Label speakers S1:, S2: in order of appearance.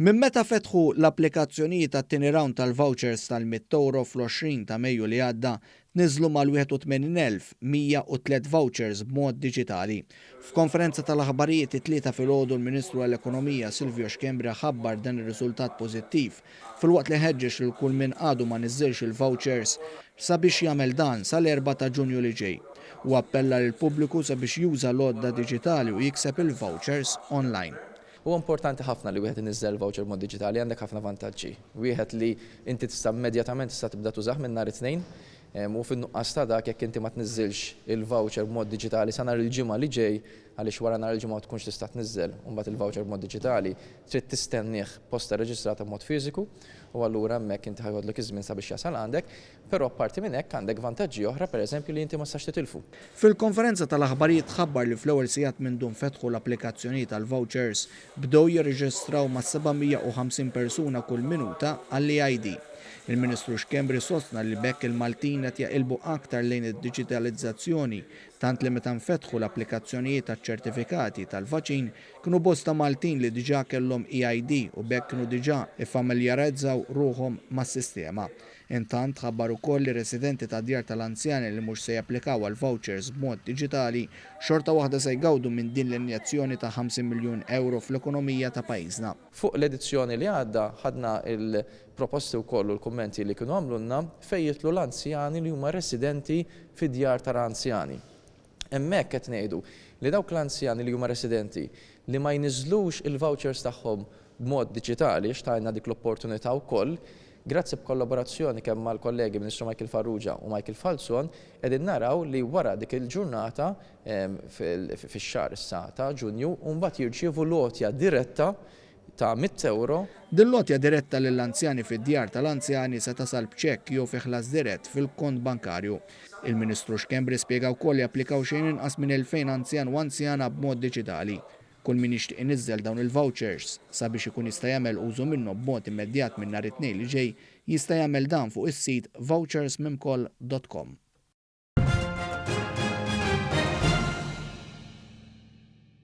S1: Minn meta fetħu l-applikazzjonijiet tat-tieni round tal-vouchers tal-€100 fl-20 ta' Mejju li għadda niżlu mal-81,103 vouchers b'mod diġitali. F'konferenza tal-aħbarijiet it-tlieta filgħodu l-Ministru għall-Ekonomija Silvio Scembria ħabbar dan ir-riżultat pożittiv filwaqt li ħeġġeġ lil kull min għadu ma niżżilx il-vouchers sabiex jagħmel dan sal-4 ta' Ġunju li ġej u appella lill-pubbliku sabiex juża l-għodda diġitali u jikseb il-vouchers online.
S2: Huwa importanti ħafna li wieħed inniżżel voucher mod diġitali għandek ħafna vantaġġi. Wieħed li inti tista' immedjatament tista' tibda tużah minn nhar it-tnejn u fin-nuqqas ta' dak jekk inti ma tniżżilx il-voucher b'mod diġitali sa nhar il-ġimgħa li ġej għaliex wara nhar il-ġimgħa ma tkunx tista' tniżżel u mbagħad il-voucher b'mod diġitali trid tistennih posta reġistrata b'mod fiżiku u allura hemmhekk inti ħajħodlok iż-żmien sabiex jasal għandek, però apparti minn hekk għandek vantaġġi oħra pereżempju li inti ma tistax titilfu.
S1: Fil-konferenza tal-aħbarijiet ħabbar li fl-ewwel sigħat minn dun fetħu l-applikazzjonijiet tal-vouchers bdew jirreġistraw ma' 750 persuna kull minuta għall-EID. Il-Ministru Scembria sostna li bekk il-Maltin qed jaqilbu aktar lejn id-diġitalizzazzjoni tant li meta nfetħu l-applikazzjonijiet taċ-ċertifikati tal-vaċin kienu bosta Maltin li diġà kellhom EID u bekk kienu diġà iffamiljarizzaw ruhom mas-sistema. Intant ħabbar ukoll li residenti ta' djar tal-anzjani li mhux se japplikaw għal vouchers b'mod diġitali xorta waħda se jgawdu minn din l-injazzjoni ta' €50 miljun fl-ekonomija ta' pajjiżna.
S2: Fuq l-edizzjoni li għadda ħadna il-proposti wkoll u l-kummenti li kienu għamlulna fejn jitlu l-anzjani li huma residenti fid-djar tal-anzjani. Hemmhekk qed ngħidu li dawk l-anzjani li huma residenti li ma jniżlux il-vouchers tagħhom b'mod diġitali x'tajna dik l-opportunità wkoll, grazzi b'kollaborazzjoni kemm mal-kollegi Ministru Michael Farrugia u Michael Falzon qegħdin naraw li wara dik il-ġurnata fix-xahar issa ta' Ġunju u mbagħad jirċievu lotja diretta ta' €100.
S1: Din lotja diretta lill-anzjani fid-djar tal-anzjani se tasal b'ċekk jew fi ħlas dirett fil-kont bankarju. Il-Ministru Scembria spjega wkoll li japplikaw xejn inqas minn 2000 anzjan u anzjana b'mod diġitali. Kull min jixtieq iniżżel dawn il-vouchers sabiex ikun jista' jagħmel użu minnhom b'mod immedjat minn nhar it-tnejn li ġej jista' jagħmel dan fuq is-sit vouchersmimkoll.com.